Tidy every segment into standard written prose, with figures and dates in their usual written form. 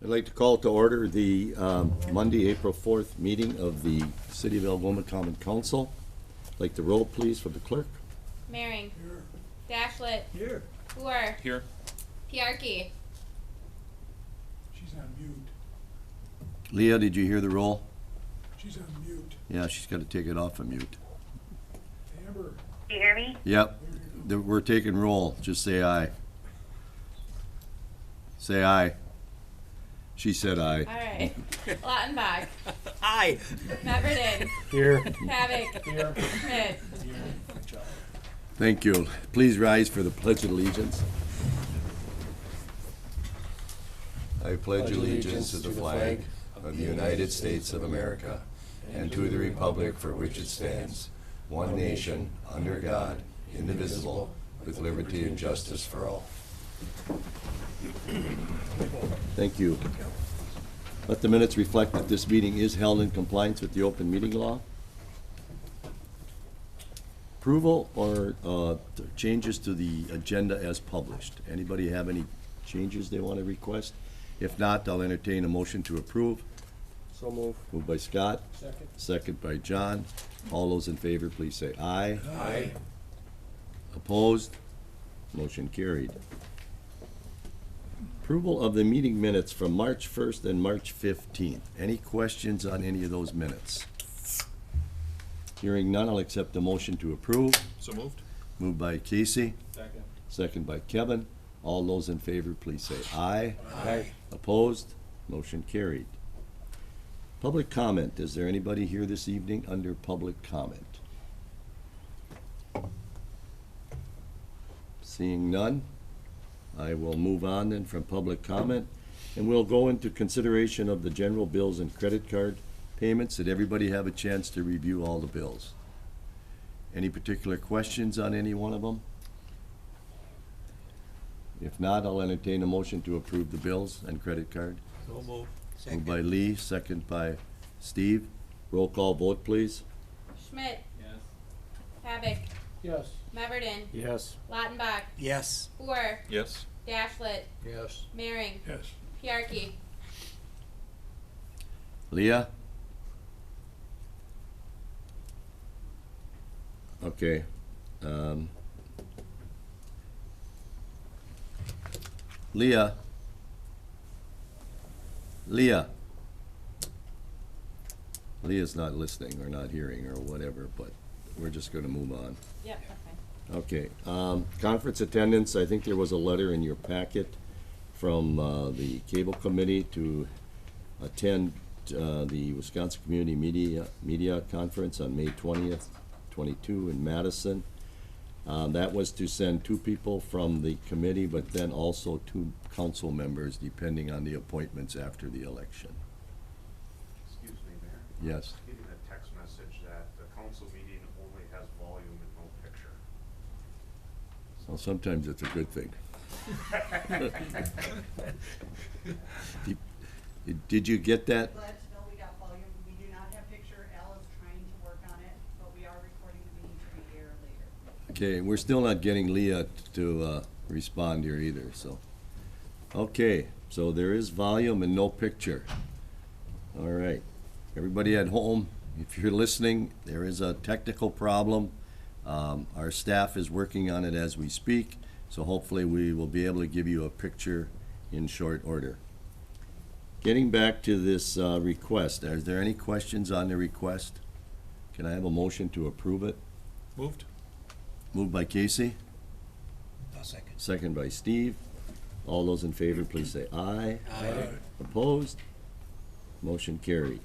I'd like to call to order the Monday, April 4th meeting of the City of Algoma Common Council. I'd like the roll, please, for the clerk. Mehring. Here. Dashlet. Here. Boer. Here. Piarkey. She's on mute. Leah, did you hear the roll? She's on mute. Yeah, she's got to take it off of mute. Amber. Do you hear me? Yep, we're taking roll. Just say aye. Say aye. She said aye. Alright. Lautenbach. Aye. Meverden. Here. Pavick. Here. Schmidt. Thank you. Please rise for the Pledge of Allegiance. I pledge allegiance to the flag of the United States of America and to the republic for which it stands, one nation, under God, indivisible, with liberty and justice for all. Thank you. Let the minutes reflect that this meeting is held in compliance with the open meeting law. Approval or changes to the agenda as published. Anybody have any changes they want to request? If not, I'll entertain a motion to approve. So move. Moved by Scott. Second. Second by John. All those in favor, please say aye. Aye. Opposed? Motion carried. Approval of the meeting minutes from March 1st and March 15th. Any questions on any of those minutes? Hearing none, I'll accept the motion to approve. So moved. Moved by Casey, Second. second by Kevin. All those in favor, please say aye. Aye. Opposed? Motion carried. Public comment. Is there anybody here this evening under public comment? Seeing none, I will move on then from public comment, and we'll go into consideration of the general bills and credit card payments. Did everybody have a chance to review all the bills? Any particular questions on any one of them? If not, I'll entertain a motion to approve the bills and credit card. So moved. Moved by Lee, second by Steve. Roll call vote, please. Schmidt. Yes. Pavick. Yes. Meverden. Yes. Lautenbach. Yes. Boer. Yes. Dashlet. Yes. Mehring. Yes. Piarkey. Leah? Okay. Leah? Leah? Leah's not listening or not hearing or whatever, but we're just gonna move on. Yep, okay. Okay, conference attendance, I think there was a letter in your packet from the cable committee to attend the Wisconsin Community Media Conference on May 20th, 22 in Madison. That was to send 2 people from the committee, but then also 2 council members, depending on the appointments after the election. Excuse me, Mayor. Yes. Getting a text message that the council meeting only has volume and no picture. Well, sometimes it's a good thing. Did you get that? Glad to know we got volume. We do not have picture. Al is trying to work on it, but we are recording the meeting to be aired later. Okay, we're still not getting Leah to respond here either, so. Okay, so there is volume and no picture. All right, everybody at home, if you're listening, there is a technical problem. Our staff is working on it as we speak, so hopefully we will be able to give you a picture in short order. Getting back to this request, is there any questions on the request? Can I have a motion to approve it? Moved. Moved by Casey, A second. second by Steve. All those in favor, please say aye. Aye. Opposed? Motion carried.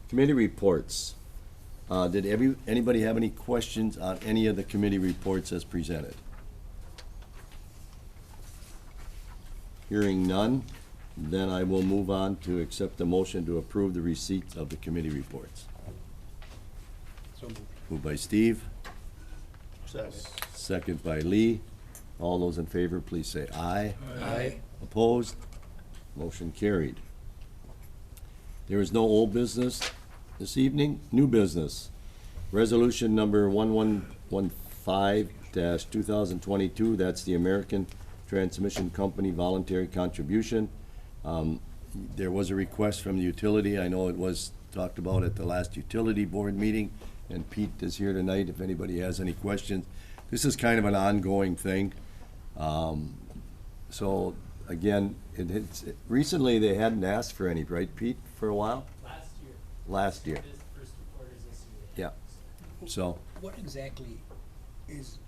Committee reports. Did anybody have any questions on any of the committee reports as presented? Hearing none, then I will move on to accept the motion to approve the receipt of the committee reports. So moved. Moved by Steve, Second. second by Lee. All those in favor, please say aye. Aye. Opposed? Motion carried. There is no old business this evening. New business. Resolution number 1115-2022, that's the American Transmission Company voluntary contribution. there was a request from the utility. I know it was talked about at the last utility board meeting, and Pete is here tonight if anybody has any questions. This is kind of an ongoing thing. So, again, recently they hadn't asked for any, right, Pete, for a while? Last year. Last year, This first 2 quarters this year. yeah. So, What exactly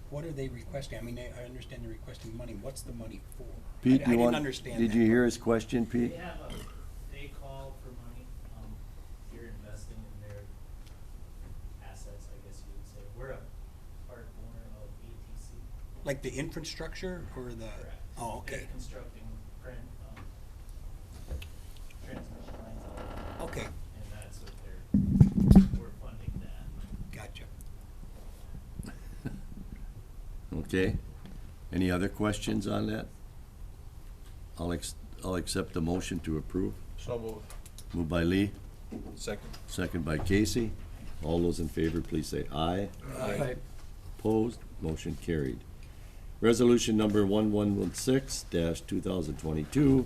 what are they requesting? I mean, I understand they're requesting money. What's the money for? Pete, I you didn't want, understand did that you hear part. his question, Pete? They call for money, if you're investing in their assets, I guess you would say. We're a part owner of ATC. Like the infrastructure or the? Correct. Oh, okay. They're constructing transmission lines out, Okay, and that's what we're funding that. gotcha. Okay. Any other questions on that? I'll accept the motion to approve. So moved. Moved by Lee, Second. second by Casey. All those in favor, please say aye. Aye. Opposed? Motion carried. Resolution number 1116-2022,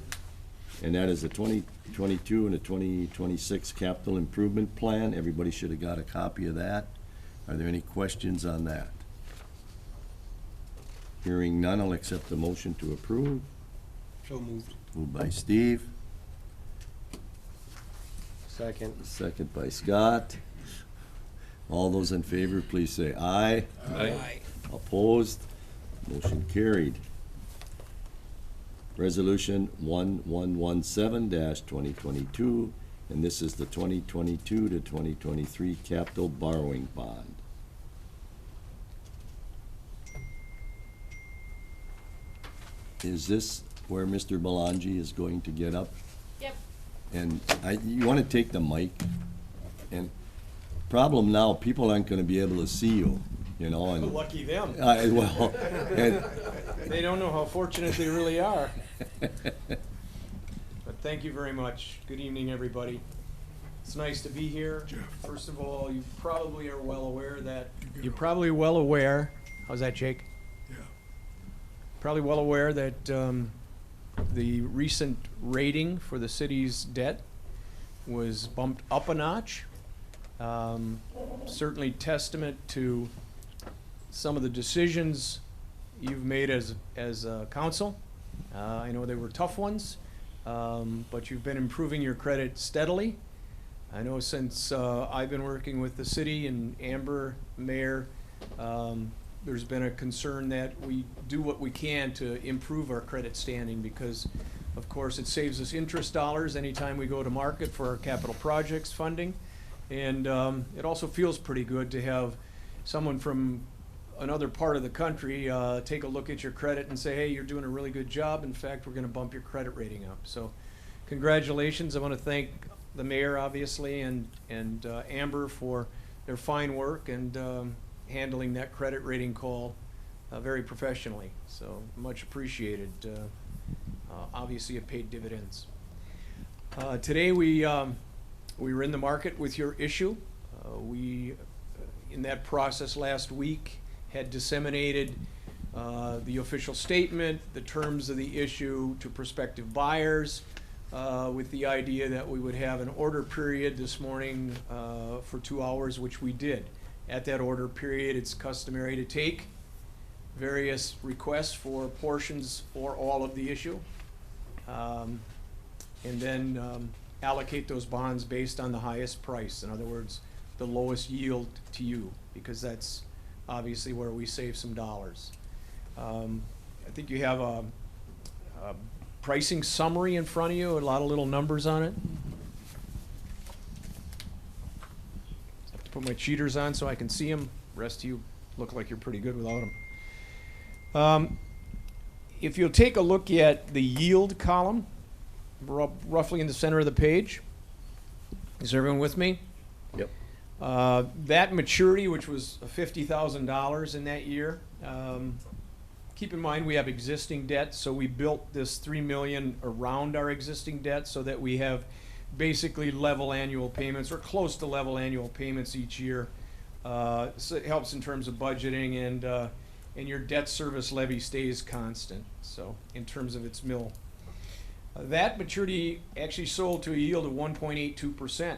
and that is the 2022 and the 2026 capital improvement plan. Everybody should have got a copy of that. Are there any questions on that? Hearing none, I'll accept the motion to approve. So moved. Moved by Steve, Second. second by Scott. All those in favor, please say aye. Aye. Opposed? Motion carried. Resolution 1117-2022, and this is the 2022 to 2023 capital borrowing bond. Is this where Mr. Belangi is going to get up? Yep. And you want to take the mic? And problem now, people aren't going to be able to see you, you know, and. Lucky them. Well, and. They don't know how fortunate they really are. But thank you very much. Good evening, everybody. It's nice to be here. First of all, you probably are well aware that. You're probably well aware. How's that, Jake? Yeah. Probably well aware that the recent rating for the city's debt was bumped up a notch. Certainly testament to some of the decisions you've made as a council. I know they were tough ones, but you've been improving your credit steadily. I know since I've been working with the city and Amber, Mayor, there's been a concern that we do what we can to improve our credit standing because, of course, it saves us interest dollars anytime we go to market for our capital projects funding. And it also feels pretty good to have someone from another part of the country take a look at your credit and say, hey, you're doing a really good job. In fact, we're going to bump your credit rating up. So congratulations. I want to thank the mayor, obviously, and Amber for their fine work and handling that credit rating call very professionally. So much appreciated. Obviously, it paid dividends. Today we were in the market with your issue. We, in that process last week, had disseminated the official statement, the terms of the issue to prospective buyers, with the idea that we would have an order period this morning for 2 hours, which we did. At that order period, it's customary to take various requests for portions or all of the issue, and then allocate those bonds based on the highest price. In other words, the lowest yield to you, because that's obviously where we save some dollars. I think you have a pricing summary in front of you, a lot of little numbers on it. I have to put my cheaters on so I can see them. Rest of you look like you're pretty good without them. If you'll take a look at the yield column, roughly in the center of the page. Is everyone with me? Yep. That maturity, which was $50,000 in that year, keep in mind we have existing debt, so we built this $3 million around our existing debt so that we have basically level annual payments or close to level annual payments each year. So it helps in terms of budgeting, and your debt service levy stays constant, so in terms of its mill. That maturity actually sold to a yield of 1.82%.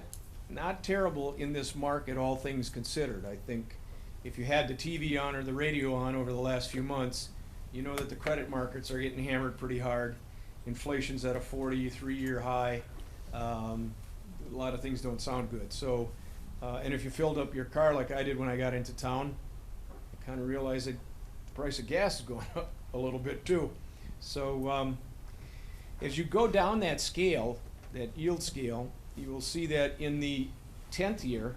Not terrible in this market, all things considered. I think if you had the TV on or the radio on over the last few months, you know that the credit markets are getting hammered pretty hard. Inflation's at a 43-year high. A lot of things don't sound good. So, and if you filled up your car like I did when I got into town, I kind of realized that the price of gas is going up a little bit too. So, as you go down that scale, that yield scale, you will see that in the 10th year,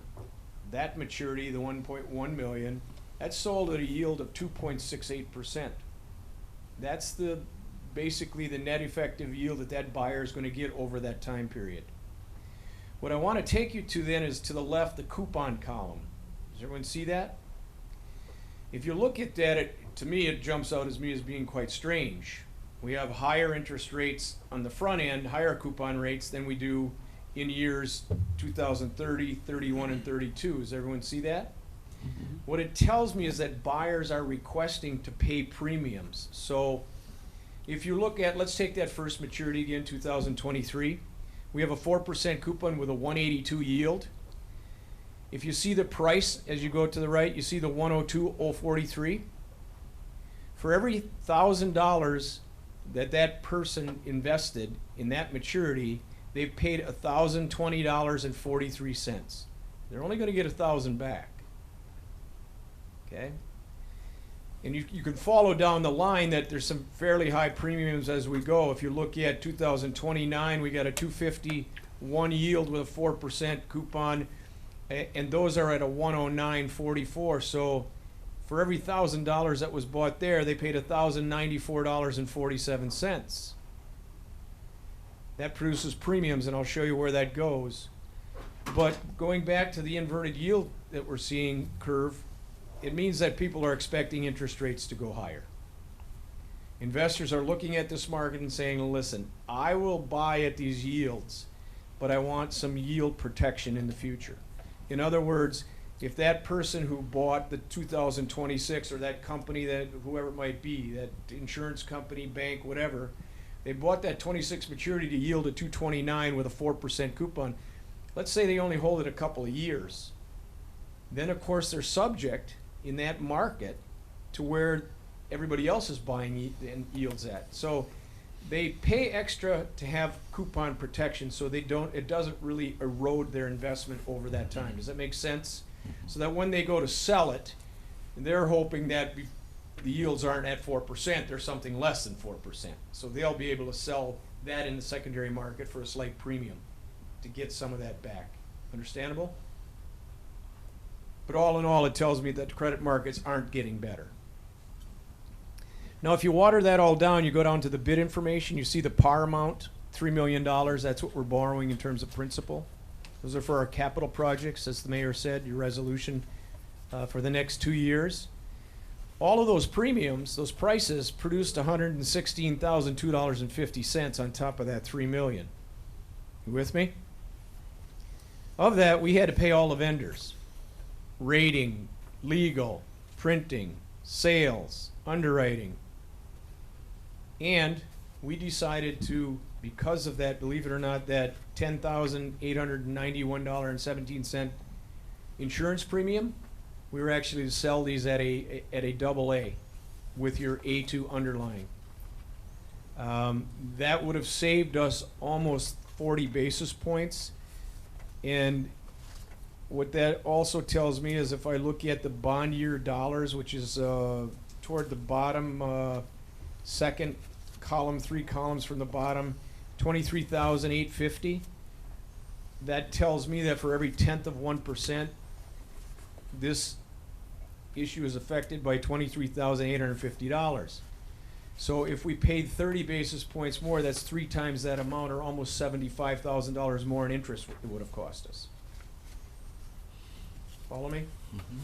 that maturity, the 1.1 million, that's sold at a yield of 2.68%. That's basically the net effective yield that buyer is going to get over that time period. What I want to take you to then is to the left, the coupon column. Does everyone see that? If you look at that, to me it jumps out as being quite strange. We have higher interest rates on the front end, higher coupon rates than we do in years 2030, 31, and 32. Does everyone see that? What it tells me is that buyers are requesting to pay premiums. So if you look at, let's take that first maturity again, 2023. We have a 4% coupon with a 182 yield. If you see the price as you go to the right, you see the 102,043. For every $1,000 that person invested in that maturity, they've paid $1,020.43. They're only going to get $1,000 back. Okay? And you can follow down the line that there's some fairly high premiums as we go. If you look at 2029, we got a 251 yield with a 4% coupon, and those are at a 109.44. So for every $1,000 that was bought there, they paid $1,094.47. That produces premiums, and I'll show you where that goes. But going back to the inverted yield that we're seeing curve, it means that people are expecting interest rates to go higher. Investors are looking at this market and saying, listen, I will buy at these yields, but I want some yield protection in the future. In other words, if that person who bought the 2026, or that company, that whoever it might be, that insurance company, bank, whatever, they bought that 26 maturity to yield a 229 with a 4% coupon. Let's say they only hold it a couple of years. Then, of course, they're subject in that market to where everybody else is buying yields at. So they pay extra to have coupon protection, so it doesn't really erode their investment over that time. Does that make sense? So that when they go to sell it, they're hoping that the yields aren't at 4%, they're something less than 4%. So they'll be able to sell that in the secondary market for a slight premium to get some of that back. Understandable? But all in all, it tells me that the credit markets aren't getting better. Now, if you water that all down, you go down to the bid information, you see the par amount, $3 million. That's what we're borrowing in terms of principal. Those are for our capital projects, as the mayor said, your resolution for the next 2 years. All of those premiums, those prices, produced $116,002.50 on top of that $3 million. You with me? Of that, we had to pay all the vendors. Rating, legal, printing, sales, underwriting. And we decided to, because of that, believe it or not, that $10,891.17 insurance premium, we were actually to sell these at a AA with your A2 underlying. That would have saved us almost 40 basis points. And what that also tells me is if I look at the bond year dollars, which is toward the bottom second column, 3 columns from the bottom, 23,850. That tells me that for every 1/10 of 1%, this issue is affected by $23,850. So if we paid 30 basis points more, that's 3 times that amount, or almost $75,000 more in interest it would have cost us. Follow me? Mm-hmm.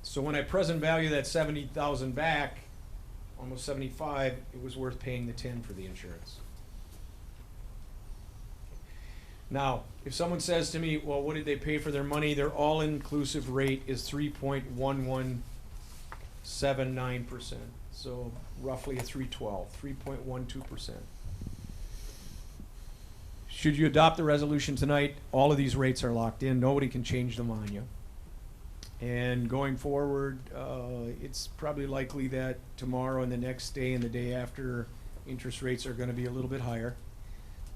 So when I present value that 70,000 back, almost 75, it was worth paying the 10 for the insurance. Now, if someone says to me, well, what did they pay for their money? Their all-inclusive rate is 3.1179%. So roughly a 3.12%. should you adopt the resolution tonight, all of these rates are locked in. Nobody can change them on you. And going forward, it's probably likely that tomorrow and the next day and the day after, interest rates are gonna be a little bit higher.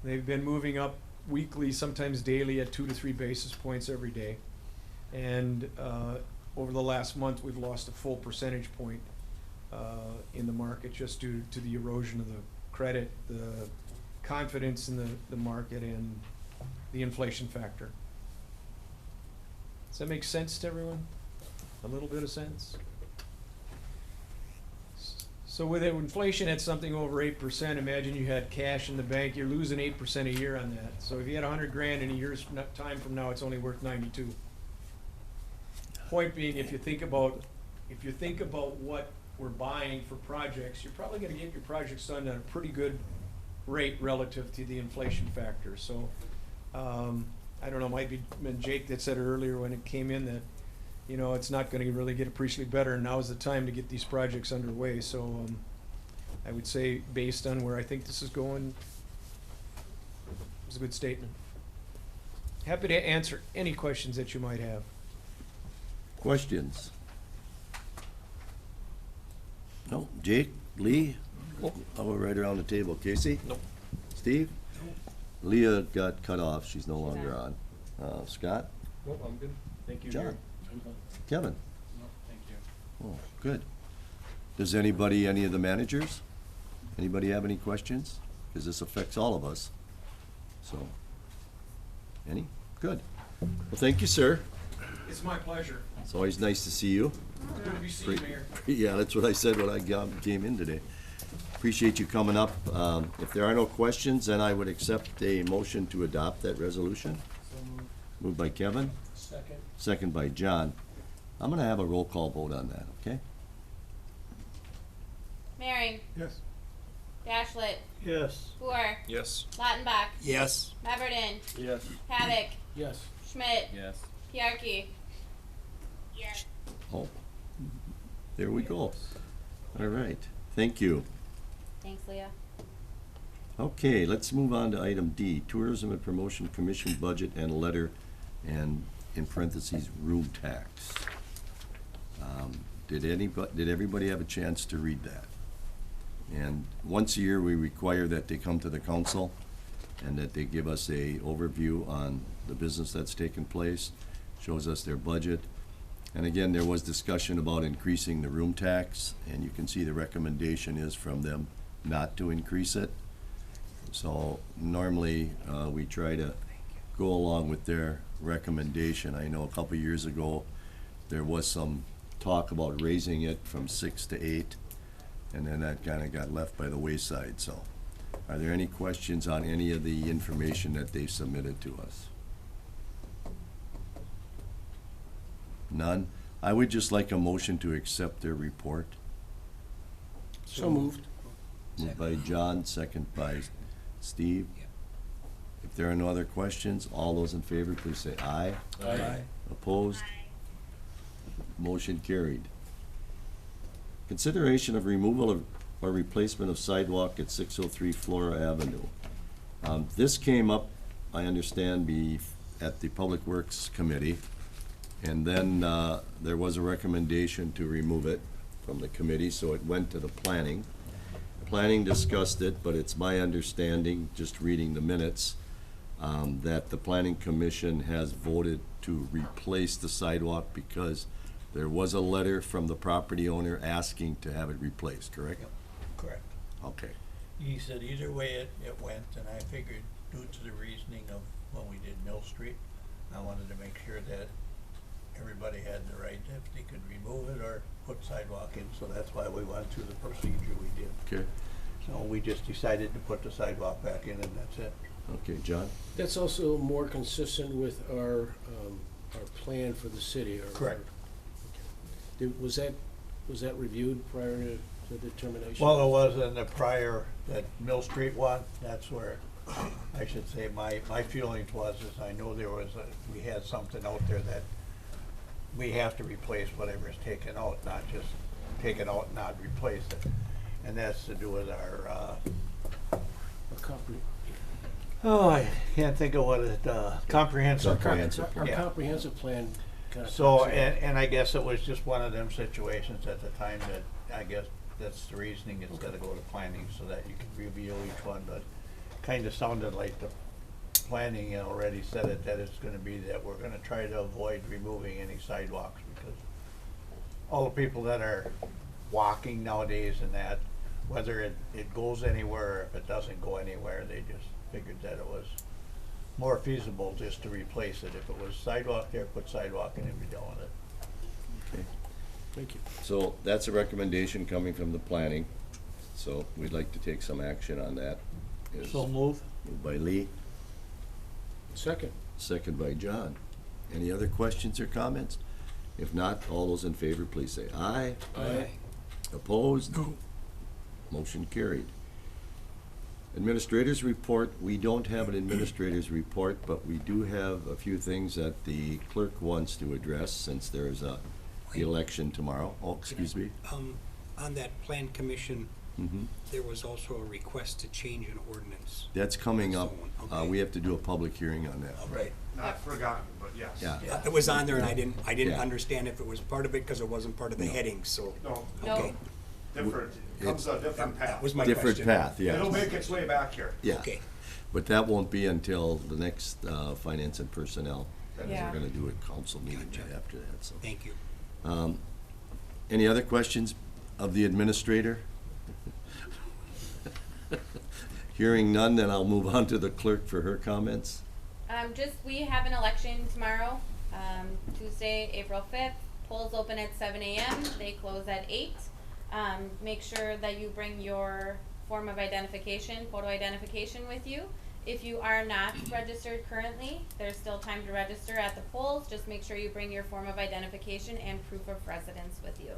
They've been moving up weekly, sometimes daily, at 2 to 3 basis points every day. And over the last month, we've lost a full percentage point in the market just due to the erosion of the credit, the confidence in the market, and the inflation factor. Does that make sense to everyone? A little bit of sense? So with inflation at something over 8%, imagine you had cash in the bank, you're losing 8% a year on that. So if you had 100 grand in a year's time from now, it's only worth 92. Point being, if you think about what we're buying for projects, you're probably gonna get your projects done at a pretty good rate relative to the inflation factor. So, I don't know, might be been Jake that said it earlier when it came in that, you know, it's not gonna really get appreciably better, and now is the time to get these projects underway. So, I would say, based on where I think this is going, it's a good statement. Happy to answer any questions that you might have. Questions? No, Jake, Lee? I'll go right around the table. Casey? Nope. Steve? Leah got cut off, she's no longer on. Scott? Nope, I'm good. Thank you, John? Kevin? No, thank you. Oh, good. Does anybody, any of the managers? Anybody have any questions? Because this affects all of us. So, any? Good. Well, thank you, sir. It's my pleasure. It's always nice to see you. Good to be seen, Mayor. Yeah, that's what I said when I came in today. Appreciate you coming up. If there are no questions, then I would accept a motion to adopt that resolution. Moved by Kevin, Second. second by John. I'm gonna have a roll call vote on that, okay? Maring, Yes. Dashlet, Yes. Boer, Yes. Lautenbach, Yes. Meverden, Yes. Pavic, Yes. Schmidt, Yes. Piarkey. Oh, there we go. All right, thank you. Thanks, Leah. Okay, let's move on to item D, Tourism and Promotion Commission budget and letter, and in parentheses, room tax. Did everybody have a chance to read that? And once a year, we require that they come to the council and that they give us a overview on the business that's taken place, shows us their budget. And again, there was discussion about increasing the room tax, and you can see the recommendation is from them not to increase it. So normally, we try to go along with their recommendation. I know a couple years ago, there was some talk about raising it from 6 to 8, and then that kind of got left by the wayside. So are there any questions on any of the information that they submitted to us? None? I would just like a motion to accept their report. So moved. Moved by John, second by Steve. If there are no other questions, all those in favor, please say aye. Aye. Opposed? Motion carried. Consideration of removal of or replacement of sidewalk at 603 Flora Avenue. This came up, I understand, at the Public Works Committee, and then there was a recommendation to remove it from the committee, so it went to the planning. Planning discussed it, but it's my understanding, just reading the minutes, that the Planning Commission has voted to replace the sidewalk because there was a letter from the property owner asking to have it replaced, correct? Yep, correct. Okay, He said either way it went, and I figured due to the reasoning of when we did Mill Street, I wanted to make sure that everybody had the right, if they could remove it or put sidewalk in, so that's why we went through the procedure we did. okay, So we just decided to put the sidewalk back in, and that's it. okay, John? That's also more consistent with our plan for the city. Correct. Was that reviewed prior to the determination? Well, it was in the prior, that Mill Street one, that's where, I should say, my feelings was, is I know we had something out there that we have to replace whatever is taken out, not just take it out and not replace it. And that's to do with our, Oh, I can't think of what it, comprehensive. Comprehensive. Our Yeah. comprehensive plan kind of. So, and I guess it was just one of them situations at the time that, I guess that's the reasoning, it's gotta go to planning so that you can review each one, but kinda sounded like the planning already said it, that it's gonna be that we're gonna try to avoid removing any sidewalks because all the people that are walking nowadays and that, whether it goes anywhere or if it doesn't go anywhere, they just figured that it was more feasible just to replace it. If it was sidewalk there, put sidewalk and then be done with it. Okay. Thank you. So that's a recommendation coming from the planning, so we'd like to take some action on that. Is So move. moved by Lee, Second. second by John. Any other questions or comments? If not, all those in favor, please say aye. Aye. Opposed? No. Motion carried. Administrators report, we don't have an administrators report, but we do have a few things that the clerk wants to address since there is a election tomorrow. Oh, excuse me. On that plan commission, Mhm. there was also a request to change an ordinance. That's coming up. Okay. We have to do a public hearing on that. Right. Not forgotten, but yes. Yeah. It was on there and I didn't Yeah. understand if it was part of it because it wasn't part of the No. heading, so. No, No. Okay. different, comes a different path. That was my Different question. path, It'll yeah. make its way back here. Yeah. Okay. But that won't be until the next finance and personnel. Yeah. We're gonna do a council meeting Gotcha. right after that, so. Thank you. Any other questions of the administrator? Hearing none, then I'll move on to the clerk for her comments. We have an election tomorrow, Tuesday, April 5th. Polls open at 7 a.m. They close at 8. Make sure that you bring your form of identification, photo identification with you. If you are not registered currently, there's still time to register at the polls. Just make sure you bring your form of identification and proof of residence with you.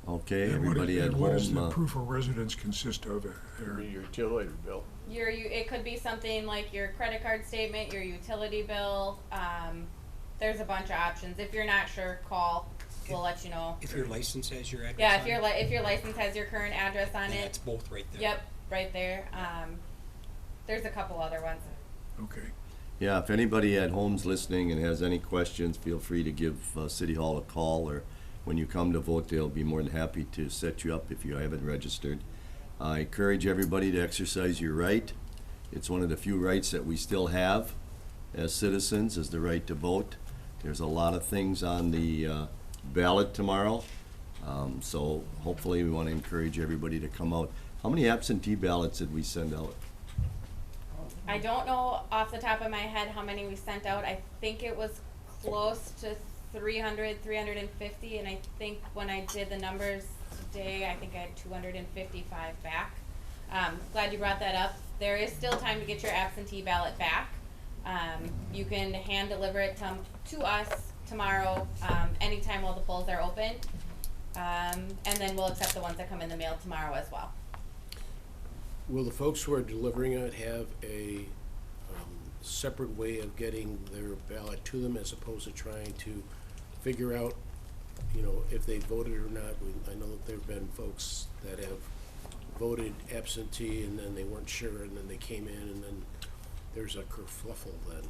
Okay, And what is- everybody at and what does the home, proof of residence consist of, Aaron? Your utility bill. It could be something like your credit card statement, your utility bill. There's a bunch of options. If you're not sure, call. We'll let you know. If your license has your address Yeah, on if it, if your license has your current address on then it. that's both right there. Yep, right there. There's a couple other ones. Okay. yeah, if anybody at home's listening and has any questions, feel free to give City Hall a call, or when you come to vote, they'll be more than happy to set you up if you haven't registered. I encourage everybody to exercise your right. It's one of the few rights that we still have as citizens, is the right to vote. There's a lot of things on the ballot tomorrow, so hopefully we want to encourage everybody to come out. How many absentee ballots did we send out? I don't know off the top of my head how many we sent out. I think it was close to 300, 350, and I think when I did the numbers today, I think I had 255 back. Glad you brought that up. There is still time to get your absentee ballot back. You can hand deliver it to us tomorrow, anytime while the polls are open. And then we'll accept the ones that come in the mail tomorrow as well. Will the folks who are delivering it have a separate way of getting their ballot to them as opposed to trying to figure out, if they voted or not? I know that there've been folks that have voted absentee and then they weren't sure and then they came in and then there's a kerfluffle then.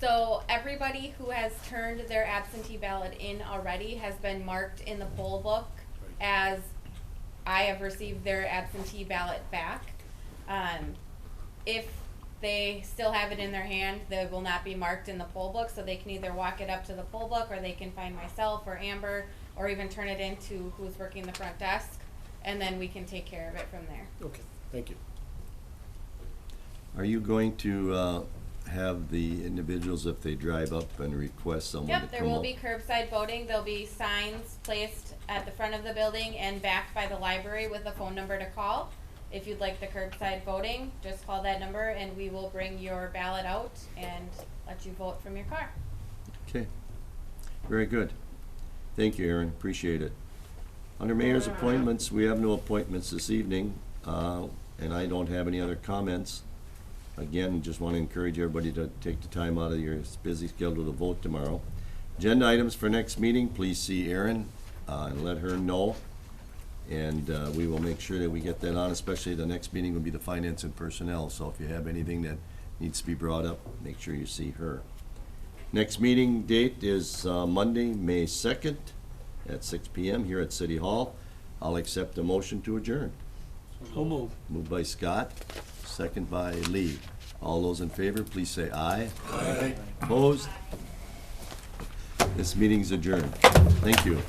So everybody who has turned their absentee ballot in already has been marked in the poll book as I have received their absentee ballot back. If they still have it in their hand, they will not be marked in the poll book, so they can either walk it up to the poll book, or they can find myself or Amber, or even turn it into who's working the front desk, and then we can take care of it from there. Okay, thank you. Are you going to have the individuals, if they drive up and request someone to come Yep, up? there will be curbside voting. There'll be signs placed at the front of the building and back by the library with a phone number to call. If you'd like the curbside voting, just call that number and we will bring your ballot out and let you vote from your car. Okay, very good. Thank you, Aaron, appreciate it. Under mayor's appointments, we have no appointments this evening, and I don't have any other comments. Again, just want to encourage everybody to take the time out of your busy schedule to vote tomorrow. Agenda items for next meeting, please see Erin and let her know. And we will make sure that we get that on, especially the next meeting will be the finance and personnel. So if you have anything that needs to be brought up, make sure you see her. Next meeting date is Monday, May 2nd at 6 PM here at City Hall. I'll accept a motion to adjourn. Moved by Scott, second by Lee. All those in favor, please say aye. Aye. Opposed? This meeting's adjourned. Thank you.